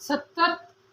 70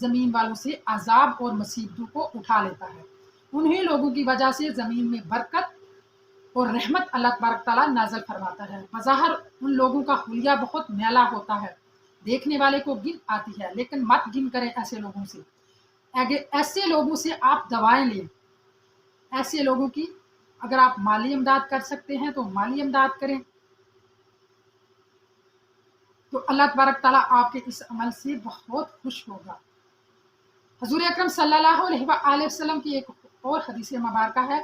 زمین والوں سے عذاب اور مصیبتوں کو اٹھا لیتا ہے۔ انہی لوگوں کی وجہ سے زمین میں برکت اور رحمت اللہ تبارک تعالیٰ نازل فرماتا ہے۔ بظاہر ان لوگوں کا حلیہ بہت میلا ہوتا ہے، دیکھنے والے کو گن آتی ہے، لیکن مت گن کریں ایسے لوگوں سے۔ ایسے لوگوں سے آپ دوائیں لیں۔ ایسے لوگوں کی اگر آپ مالی امداد کر سکتے ہیں تو مالی امداد کریں، تو اللہ تبارک تعالیٰ آپ کے اس عمل سے بہت خوش ہوگا۔ حضور اکرم صلی اللہ علیہ وآلہ وسلم کی ایک اور حدیث مبارکہ ہے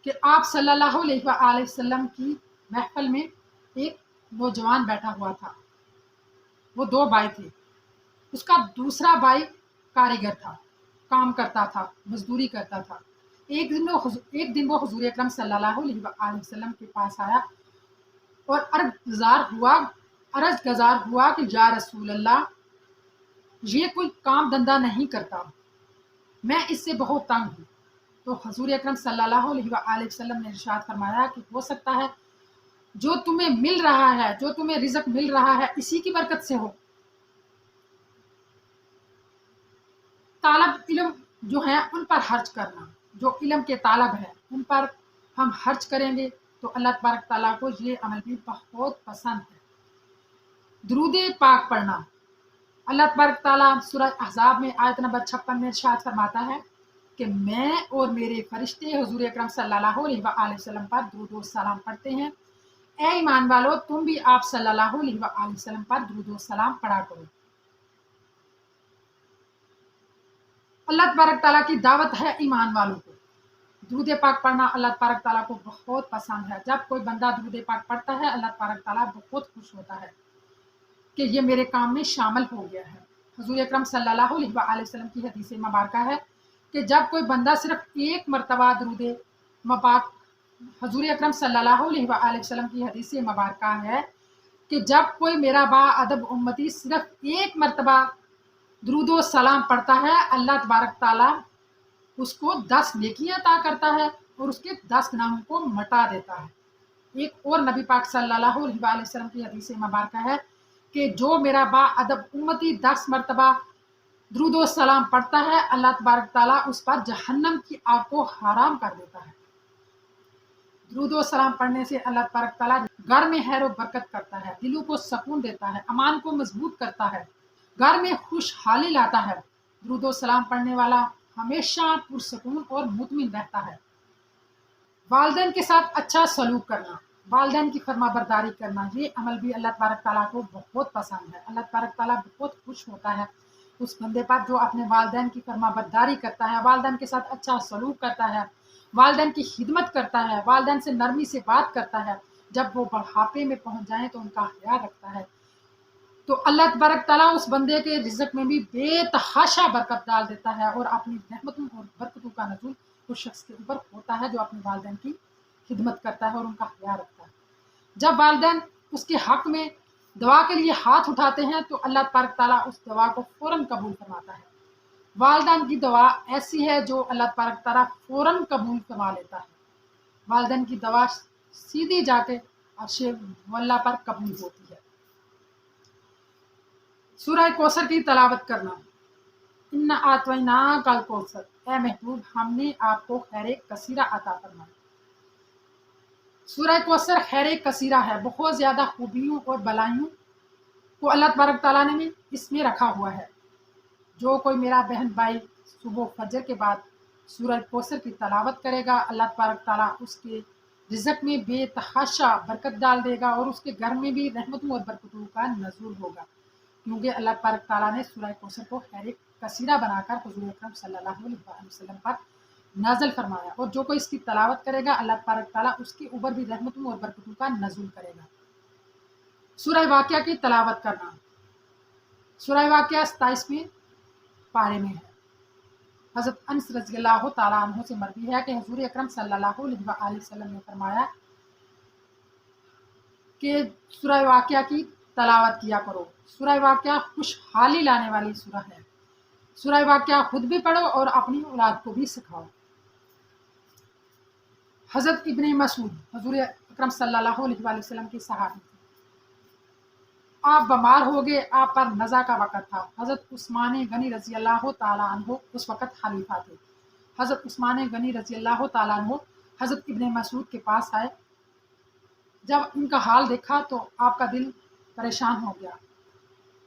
کہ آپ صلی اللہ علیہ وآلہ وسلم کی محفل میں ایک نوجوان بیٹھا ہوا تھا۔ وہ 2 بھائی تھے۔ اس کا دوسرا بھائی کاریگر تھا، کام کرتا تھا، مزدوری کرتا تھا۔ ایک دن وہ حضور اکرم صلی اللہ علیہ وآلہ وسلم کے پاس آیا اور عرض گزار ہوا کہ یا رسول اللہ، یہ کوئی کام دھندا نہیں کرتا، میں اس سے بہت تنگ ہوں۔ تو حضور اکرم صلی اللہ علیہ وآلہ وسلم نے ارشاد فرمایا کہ ہو سکتا ہے جو تمہیں مل رہا ہے، جو تمہیں رزق مل رہا ہے، اسی کی برکت سے ہو۔ طالب علم جو ہیں ان پر خرچ کرنا، جو علم کے طالب ہیں ان پر ہم خرچ کریں گے تو اللہ تبارک تعالیٰ کو یہ عمل بھی بہت پسند ہے۔ درود پاک پڑھنا، اللہ تبارک تعالیٰ سورہ احزاب میں آیت نمبر 56 میں ارشاد فرماتا ہے کہ میں اور میرے فرشتے حضور اکرم صلی اللہ علیہ وآلہ وسلم پر درود و سلام پڑھتے ہیں۔ اے ایمان والو، تم بھی آپ صلی اللہ علیہ وآلہ وسلم پر درود و سلام پڑھا کرو۔ اللہ تبارک تعالیٰ کی دعوت ہے ایمان والوں کو۔ درود پاک پڑھنا اللہ تبارک تعالیٰ کو بہت پسند ہے۔ جب کوئی بندہ درود پاک پڑھتا ہے اللہ تبارک تعالیٰ بہت خوش ہوتا ہے کہ یہ میرے کام میں شامل ہو گیا ہے۔ حضور اکرم صلی اللہ علیہ وآلہ وسلم کی حدیث مبارکہ ہے کہ جب کوئی بندہ صرف ایک مرتبہ درود پاک، حضور اکرم صلی اللہ علیہ وآلہ وسلم کی حدیث مبارکہ ہے کہ جب کوئی میرا با ادب امتی صرف ایک مرتبہ درود و سلام پڑھتا ہے، اللہ تبارک تعالیٰ اس کو 10 نیکیاں عطا کرتا ہے اور اس کے 10 گناہوں کو مٹا دیتا ہے۔ ایک اور نبی پاک صلی اللہ علیہ وآلہ وسلم کی حدیث مبارکہ ہے کہ جو میرا با ادب امتی 10 مرتبہ درود و سلام پڑھتا ہے، اللہ تبارک تعالیٰ اس پر جہنم کی آگ کو حرام کر دیتا ہے۔ درود و سلام پڑھنے سے اللہ تبارک تعالیٰ گھر میں خیر و برکت کرتا ہے، دلوں کو سکون دیتا ہے، ایمان کو مضبوط کرتا ہے، گھر میں خوشحالی لاتا ہے۔ درود و سلام پڑھنے والا ہمیشہ پرسکون اور مطمئن رہتا ہے۔ والدین کے ساتھ اچھا سلوک کرنا، والدین کی فرما برداری کرنا، یہ عمل بھی اللہ تبارک تعالیٰ کو بہت پسند ہے۔ اللہ تبارک تعالیٰ بہت خوش ہوتا ہے اس بندے پر جو اپنے والدین کی فرما برداری کرتا ہے، والدین کے ساتھ اچھا سلوک کرتا ہے، والدین کی خدمت کرتا ہے، والدین سے نرمی سے بات کرتا ہے۔ جب وہ بڑھاپے میں پہنچ جائیں تو ان کا خیال رکھتا ہے، تو اللہ تبارک تعالیٰ اس بندے کے رزق میں بھی بے تحاشا برکت ڈال دیتا ہے اور اپنی رحمتوں اور برکتوں کا نزول اس شخص کے اوپر ہوتا ہے جو اپنے والدین کی خدمت کرتا ہے اور ان کا خیال رکھتا ہے۔ جب والدین اس کے حق میں دعا کے لیے ہاتھ اٹھاتے ہیں تو اللہ تبارک تعالیٰ اس دعا کو فوراً قبول فرماتا ہے۔ والدین کی دعا ایسی ہے جو اللہ تبارک تعالیٰ فوراً قبول فرما لیتا ہے۔ والدین کی دعا سیدھی جا کے عرش مولا پر قبول ہوتی ہے۔ سورہ کوثر کی تلاوت کرنا، اِنَّا أَعْطَيْنَاكَ الْكَوْثَرَ، اے محبوب ہم نے آپ کو خیر کثیرہ عطا فرمائی۔ سورہ کوثر خیر کثیرہ ہے، بہت زیادہ خوبیوں اور بلائیوں کو اللہ تبارک تعالیٰ نے اس میں رکھا ہوا ہے۔ جو کوئی میرا بہن بھائی صبح فجر کے بعد سورہ کوثر کی تلاوت کرے گا، اللہ تبارک تعالیٰ اس کے رزق میں بے تحاشا برکت ڈال دے گا اور اس کے گھر میں بھی رحمتوں اور برکتوں کا نزول ہوگا، کیونکہ اللہ تبارک تعالیٰ نے سورہ کوثر کو خیر کثیرہ بنا کر حضور اکرم صلی اللہ علیہ وسلم پر نازل فرمایا، اور جو کوئی اس کی تلاوت کرے گا اللہ تبارک تعالیٰ اس کے اوپر بھی رحمتوں اور برکتوں کا نزول کرے گا۔ سورہ واقعہ کی تلاوت کرنا، سورہ واقعہ 27ویں پارے میں ہے۔ حضرت انس رضی اللہ تعالیٰ عنہ سے مروی ہے کہ حضور اکرم صلی اللہ علیہ وآلہ وسلم نے فرمایا کہ سورہ واقعہ کی تلاوت کیا کرو۔ سورہ واقعہ خوشحالی لانے والی سورہ ہے۔ سورہ واقعہ خود بھی پڑھو اور اپنی اولاد کو بھی سکھاؤ۔ حضرت ابن مسعود حضور اکرم صلی اللہ علیہ وآلہ وسلم کے صحابی تھے۔ آپ بیمار ہو گئے، آپ پر نزا کا وقت تھا۔ حضرت عثمان غنی رضی اللہ تعالیٰ عنہ اس وقت خلیفہ تھے۔ حضرت عثمان غنی رضی اللہ تعالیٰ عنہ حضرت ابن مسعود کے پاس آئے۔ جب ان کا حال دیکھا تو آپ کا دل پریشان ہو گیا،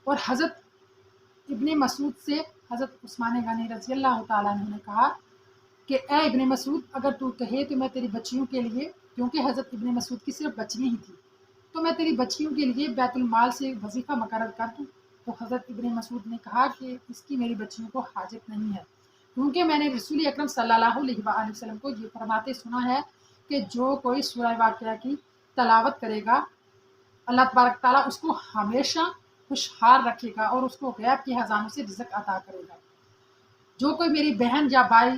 اور حضرت ابن مسعود سے حضرت عثمان غنی رضی اللہ تعالیٰ عنہ نے کہا کہ اے ابن مسعود، اگر تو کہے تو میں تیری بچیوں کے لیے، کیونکہ حضرت ابن مسعود کی صرف بچیاں ہی تھی، تو میں تیری بچیوں کے لیے بیت المال سے وظیفہ مقرر کر دوں۔ تو حضرت ابن مسعود نے کہا کہ اس کی میری بچیوں کو حاجت نہیں ہے، کیونکہ میں نے رسول اکرم صلی اللہ علیہ وآلہ وسلم کو یہ فرماتے سنا ہے کہ جو کوئی سورہ واقعہ کی تلاوت کرے گا، اللہ تبارک تعالیٰ اس کو ہمیشہ خوشحال رکھے گا اور اس کو غیب کے خزانوں سے رزق عطا کرے گا۔ جو کوئی میری بہن یا بھائی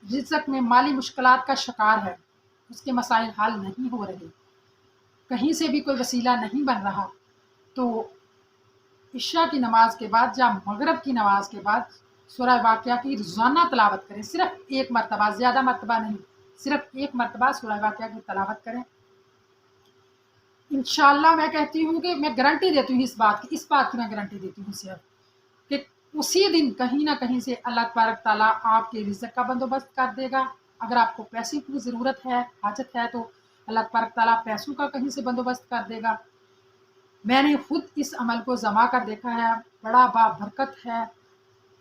رزق میں مالی مشکلات کا شکار ہے، اس کے مسائل حل نہیں ہو رہے، کہیں سے بھی کوئی وسیلہ نہیں بن رہا، تو عشاء کی نماز کے بعد یا مغرب کی نماز کے بعد سورہ واقعہ کی روزانہ تلاوت کریں، صرف ایک مرتبہ، زیادہ مرتبہ نہیں، صرف ایک مرتبہ سورہ واقعہ کی تلاوت کریں۔ انشاءاللہ میں کہتی ہوں کہ میں گارنٹی دیتی ہوں اس بات کی میں گارنٹی دیتی ہوں صرف کہ اسی دن کہیں نہ کہیں سے اللہ تبارک تعالیٰ آپ کے رزق کا بندوبست کر دے گا۔ اگر آپ کو پیسے کی ضرورت ہے، حاجت ہے، تو اللہ تبارک تعالیٰ پیسوں کا کہیں سے بندوبست کر دے گا۔ میں نے خود اس عمل کو جمع کر دیکھا ہے، بڑا بابرکت ہے،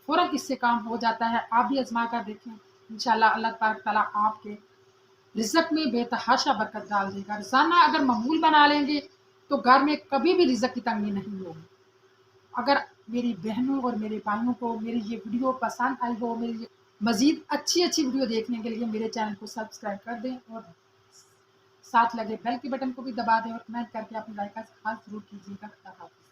فوراً اس سے کام ہو جاتا ہے۔ آپ بھی آزما کر دیکھیں، انشاءاللہ اللہ تبارک تعالیٰ آپ کے رزق میں بے تحاشا برکت ڈال دے گا۔ روزانہ اگر معمول بنا لیں گے تو گھر میں کبھی بھی رزق کی تنگی نہیں ہوگی۔ اگر میری بہنوں اور میرے بھائیوں کو میری یہ ویڈیو پسند آئی ہو، میری مزید اچھی ویڈیو دیکھنے کے لیے میرے چینل کو سبسکرائب کر دیں اور ساتھ لگے بیل کے بٹن کو بھی دبا دیں، اور کمنٹ کر کے اپنی رائے کا اظہار ضرور کیجیے گا۔ خدا حافظ۔